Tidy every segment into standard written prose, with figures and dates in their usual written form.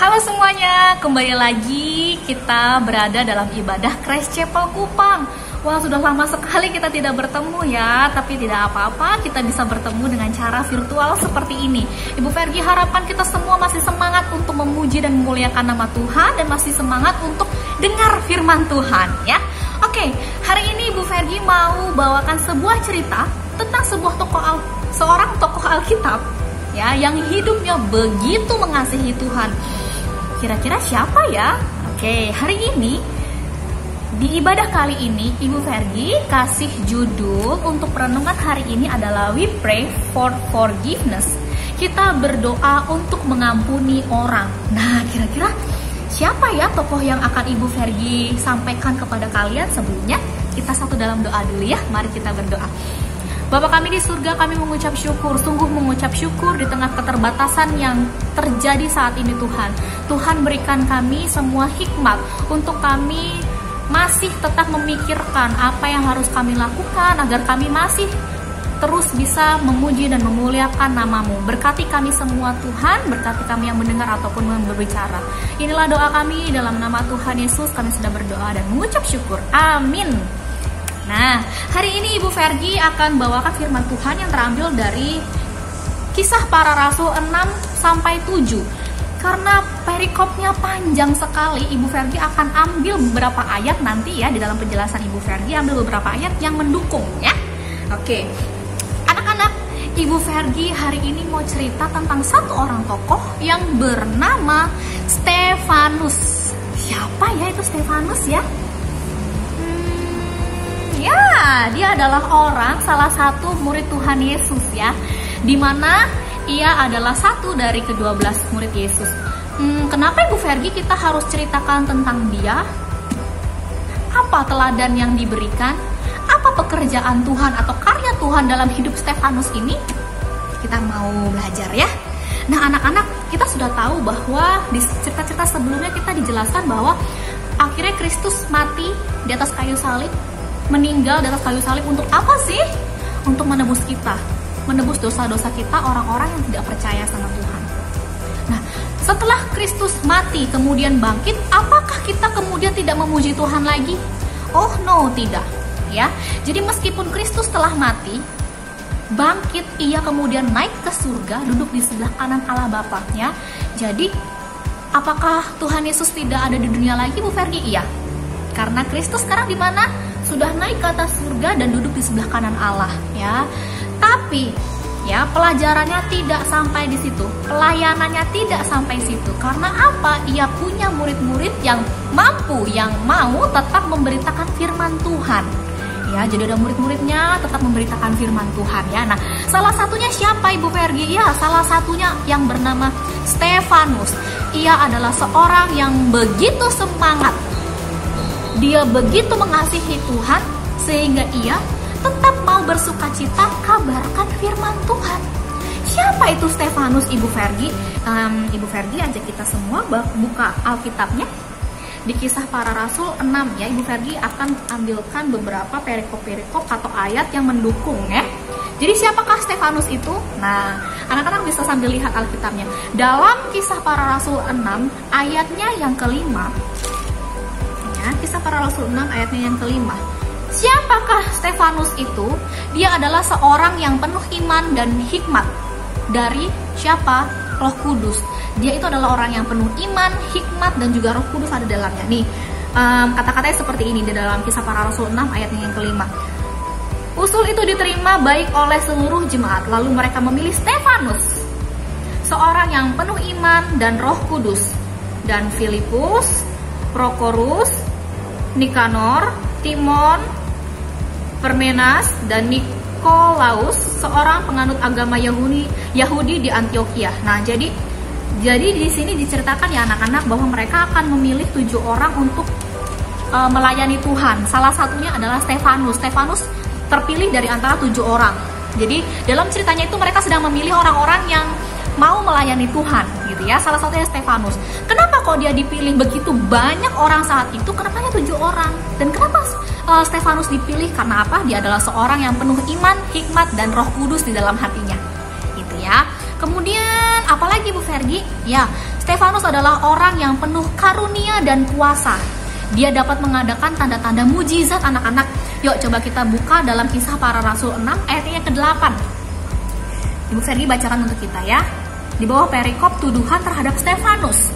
Halo semuanya, kembali lagi kita berada dalam ibadah Christ Chapel Kupang. Wah, sudah lama sekali kita tidak bertemu ya, tapi tidak apa-apa, kita bisa bertemu dengan cara virtual seperti ini. Ibu Vergi harapkan kita semua masih semangat untuk memuji dan memuliakan nama Tuhan dan masih semangat untuk dengar firman Tuhan ya. Oke, hari ini Ibu Vergi mau bawakan sebuah cerita tentang seorang tokoh Alkitab ya, yang hidupnya begitu mengasihi Tuhan. Kira-kira siapa ya? Oke, hari ini di ibadah kali ini Ibu Vergi kasih judul untuk perenungan hari ini adalah We Pray for Forgiveness. Kita berdoa untuk mengampuni orang. Nah, kira-kira siapa ya tokoh yang akan Ibu Vergi sampaikan kepada kalian? Sebelumnya kita satu dalam doa dulu ya. Mari kita berdoa. Bapa kami di surga, kami mengucap syukur, sungguh mengucap syukur di tengah keterbatasan yang terjadi saat ini Tuhan. Tuhan berikan kami semua hikmat untuk kami masih tetap memikirkan apa yang harus kami lakukan agar kami masih terus bisa memuji dan memuliakan nama-Mu. Berkati kami semua Tuhan, berkati kami yang mendengar ataupun yang berbicara. Inilah doa kami dalam nama Tuhan Yesus, kami sudah berdoa dan mengucap syukur. Amin. Nah, hari ini Ibu Vergi akan bawakan firman Tuhan yang terambil dari Kisah Para Rasul 6-7. Karena perikopnya panjang sekali, Ibu Vergi akan ambil beberapa ayat nanti ya, di dalam penjelasan Ibu Vergi ambil beberapa ayat yang mendukung ya. Oke, anak-anak, Ibu Vergi hari ini mau cerita tentang satu orang tokoh yang bernama Stefanus. Siapa ya itu Stefanus ya? Ya, dia adalah salah satu murid Tuhan Yesus ya, dimana ia adalah satu dari ke-12 murid Yesus. Kenapa Ibu Vergi kita harus ceritakan tentang dia? Apa teladan yang diberikan? Apa pekerjaan Tuhan atau karya Tuhan dalam hidup Stefanus ini? Kita mau belajar ya. Nah, anak-anak, kita sudah tahu bahwa di cerita-cerita sebelumnya kita dijelaskan bahwa akhirnya Kristus mati di atas kayu salib, meninggal di atas kayu salib untuk apa sih? Untuk menebus kita, menebus dosa-dosa kita, orang-orang yang tidak percaya sama Tuhan. Nah, setelah Kristus mati kemudian bangkit, apakah kita kemudian tidak memuji Tuhan lagi? Oh no, tidak ya. Jadi meskipun Kristus telah mati, bangkit, ia kemudian naik ke surga, duduk di sebelah kanan Allah Bapaknya. Jadi apakah Tuhan Yesus tidak ada di dunia lagi, Bu Vergi? Iya. Karena Kristus sekarang di mana? Sudah naik ke atas surga dan duduk di sebelah kanan Allah ya. Tapi ya, pelajarannya tidak sampai di situ, pelayanannya tidak sampai situ. Karena apa? Ia punya murid-murid yang mampu, yang mau tetap memberitakan firman Tuhan ya. Jadi ada murid-muridnya tetap memberitakan firman Tuhan ya. Nah, salah satunya siapa Ibu Vergi? Ya, salah satunya yang bernama Stefanus. Ia adalah seorang yang begitu semangat, dia begitu mengasihi Tuhan sehingga ia tetap mau bersukacita kabarkan firman Tuhan. Siapa itu Stefanus, Ibu Vergi? Ibu Vergi ajak kita semua buka Alkitabnya di Kisah Para Rasul 6 ya. Ibu Vergi akan ambilkan beberapa perikop-perikop atau ayat yang mendukung ya. Jadi siapakah Stefanus itu? Nah, anak-anak bisa sambil lihat Alkitabnya. Dalam Kisah Para Rasul 6 ayatnya yang kelima, Kisah Para Rasul 6 ayatnya yang kelima. Siapakah Stefanus itu? Dia adalah seorang yang penuh iman dan hikmat. Dari siapa? Roh Kudus. Dia itu adalah orang yang penuh iman, hikmat, dan juga Roh Kudus ada dalamnya. Nih, kata-katanya seperti ini di dalam Kisah Para Rasul 6 ayatnya yang kelima. Usul itu diterima baik oleh seluruh jemaat. Lalu mereka memilih Stefanus, seorang yang penuh iman dan Roh Kudus, dan Filipus, Prokorus, Nikanor, Timon, Permenas, dan Nikolaus, seorang penganut agama Yahudi di Antioquia. Nah, jadi di sini diceritakan ya anak-anak bahwa mereka akan memilih 7 orang untuk melayani Tuhan. Salah satunya adalah Stefanus. Stefanus terpilih dari antara 7 orang. Jadi dalam ceritanya itu mereka sedang memilih orang-orang yang mau melayani Tuhan gitu ya. Salah satunya Stefanus. Kenapa kok dia dipilih begitu banyak orang saat itu? Kenapa hanya 7 orang? Dan kenapa Stefanus dipilih? Karena apa? Dia adalah seorang yang penuh iman, hikmat, dan Roh Kudus di dalam hatinya gitu ya. Kemudian apalagi Bu Vergi? Ya, Stefanus adalah orang yang penuh karunia dan kuasa. Dia dapat mengadakan tanda-tanda mujizat anak-anak. Yuk coba kita buka dalam Kisah Para Rasul 6 ayatnya ke-8. Ibu Ferdi bacakan untuk kita ya. Di bawah perikop tuduhan terhadap Stefanus.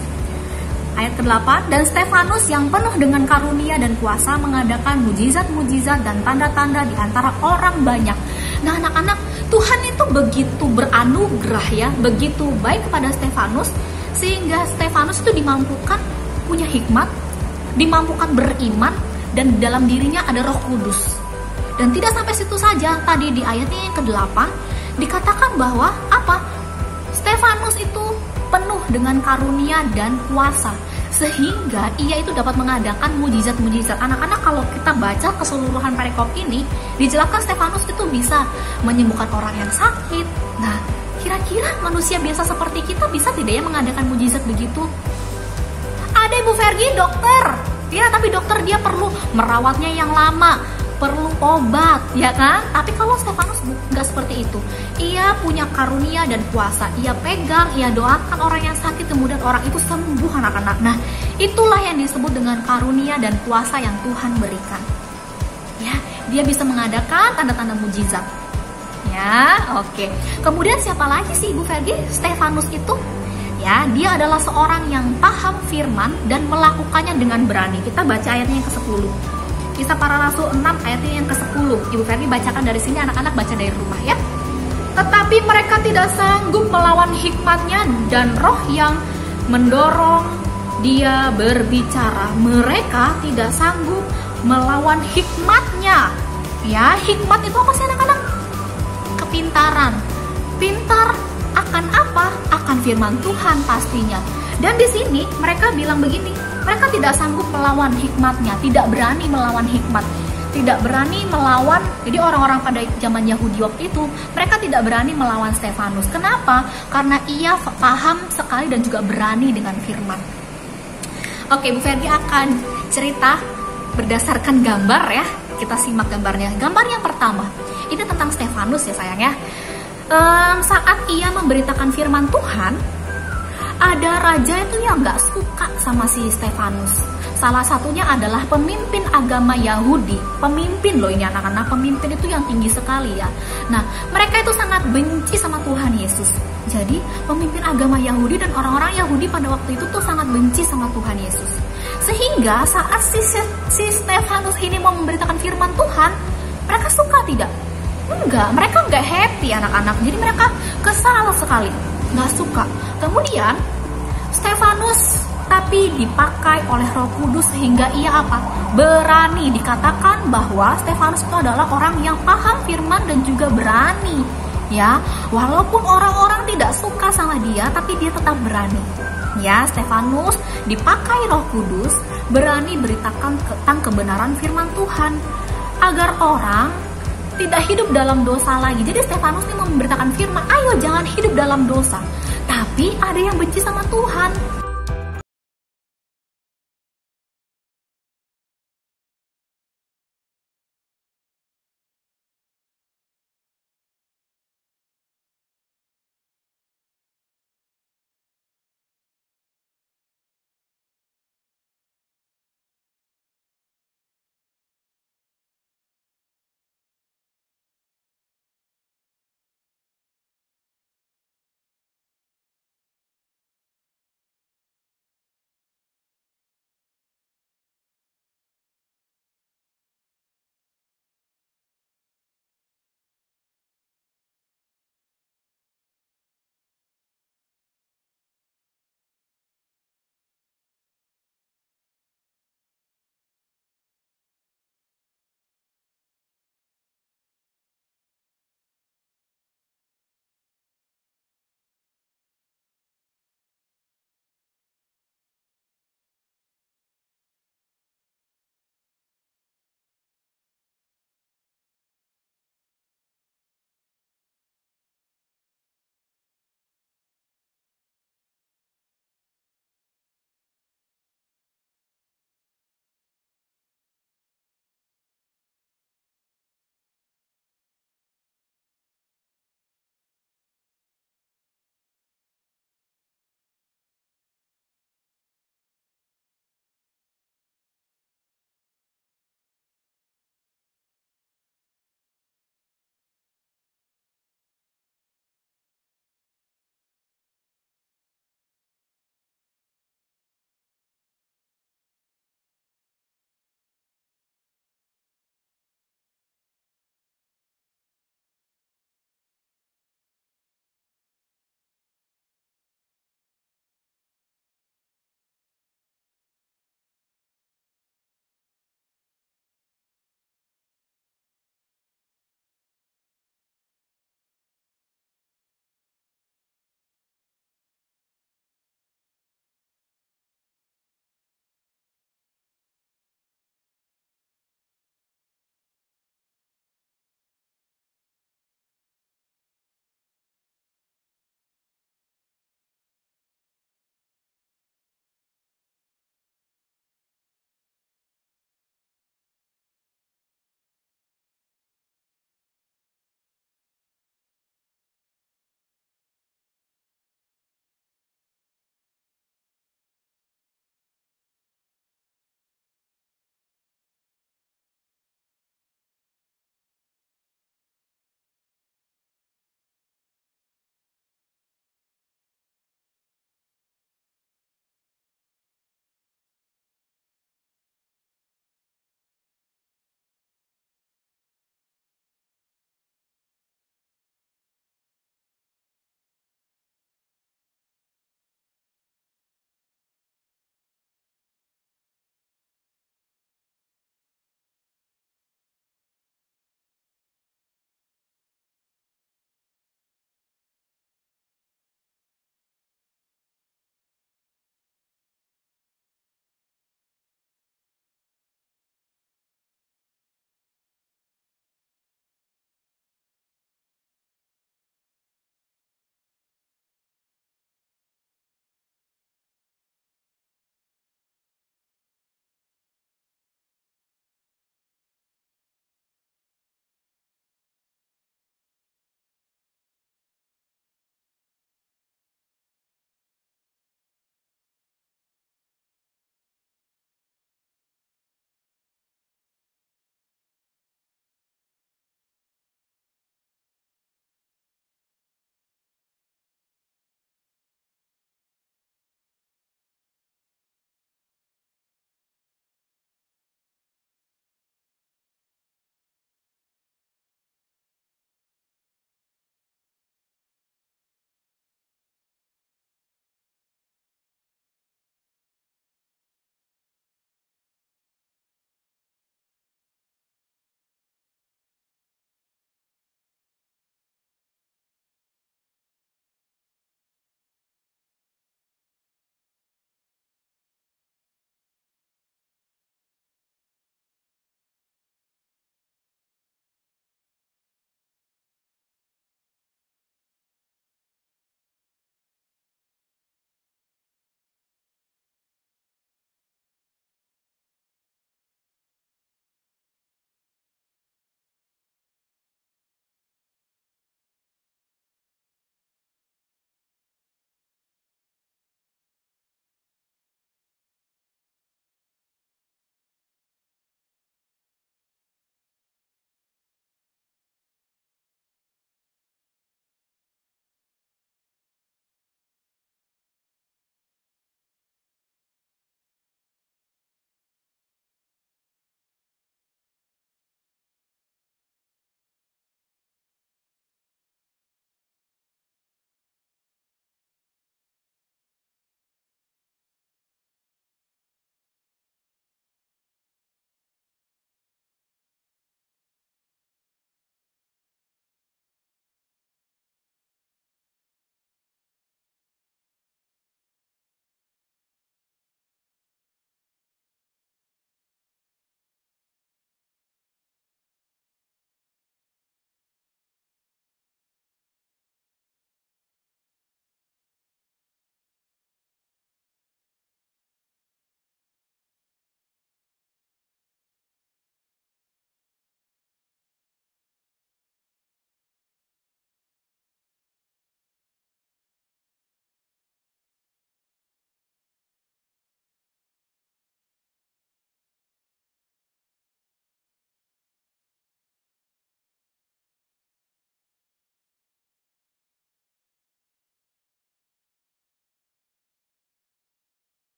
Ayat ke-8, dan Stefanus yang penuh dengan karunia dan kuasa mengadakan mujizat-mujizat dan tanda-tanda di antara orang banyak. Nah anak-anak, Tuhan itu begitu beranugerah ya, begitu baik kepada Stefanus, sehingga Stefanus itu dimampukan punya hikmat, dimampukan beriman, dan dalam dirinya ada Roh Kudus. Dan tidak sampai situ saja, tadi di ayatnya yang ke-8 dikatakan bahwa apa? Stefanus itu penuh dengan karunia dan kuasa, sehingga ia itu dapat mengadakan mujizat-mujizat. Anak-anak, kalau kita baca keseluruhan perikop ini, dijelaskan Stefanus itu bisa menyembuhkan orang yang sakit. Nah, kira-kira manusia biasa seperti kita bisa tidak ya mengadakan mujizat begitu? Ada Ibu Fergie dokter, ya, tapi dokter dia perlu merawatnya yang lama, perlu obat, ya kan? Tapi kalau Stefanus nggak seperti itu. Ia punya karunia dan kuasa. Ia pegang, ia doakan orang yang sakit, kemudian orang itu sembuh anak-anak. Nah, itulah yang disebut dengan karunia dan kuasa yang Tuhan berikan. Ya, dia bisa mengadakan tanda-tanda mujizat. Ya, oke. Kemudian siapa lagi sih Ibu Fergie? Stefanus itu, ya, dia adalah seorang yang paham firman dan melakukannya dengan berani. Kita baca ayatnya yang ke-10. Kisah Para Rasul 6 ayatnya yang ke-10. Ibu Ferdi bacakan dari sini, anak-anak baca dari rumah ya. Tetapi mereka tidak sanggup melawan hikmatnya dan roh yang mendorong dia berbicara. Mereka tidak sanggup melawan hikmatnya. Ya, hikmat itu apa sih anak-anak? Kepintaran. Pintar akan apa? Akan firman Tuhan pastinya. Dan di sini mereka bilang begini, mereka tidak sanggup melawan hikmatnya, tidak berani melawan hikmat, tidak berani melawan. Jadi orang-orang pada zaman Yahudi waktu itu, mereka tidak berani melawan Stefanus. Kenapa? Karena ia paham sekali dan juga berani dengan firman. Oke, Bu Ferdi akan cerita berdasarkan gambar ya. Kita simak gambarnya. Gambar yang pertama, ini tentang Stefanus ya sayang ya. Saat ia memberitakan firman Tuhan, ada raja itu yang gak suka sama si Stefanus. Salah satunya adalah pemimpin agama Yahudi. Pemimpin loh ini anak-anak, pemimpin itu yang tinggi sekali ya. Nah, mereka itu sangat benci sama Tuhan Yesus. Jadi, pemimpin agama Yahudi dan orang-orang Yahudi pada waktu itu tuh sangat benci sama Tuhan Yesus. Sehingga saat si Stefanus ini mau memberitakan firman Tuhan, mereka suka tidak? Enggak, mereka enggak happy anak-anak. Jadi mereka kesal sekali, nggak suka. Kemudian Stefanus tapi dipakai oleh Roh Kudus sehingga ia apa? Berani. Dikatakan bahwa Stefanus itu adalah orang yang paham firman dan juga berani. Ya, walaupun orang-orang tidak suka sama dia, tapi dia tetap berani. Ya, Stefanus dipakai Roh Kudus, berani beritakan tentang kebenaran firman Tuhan agar orang tidak hidup dalam dosa lagi. Jadi Stefanus ini memberitakan firman, ayo jangan hidup dalam dosa. Tapi ada yang benci sama Tuhan.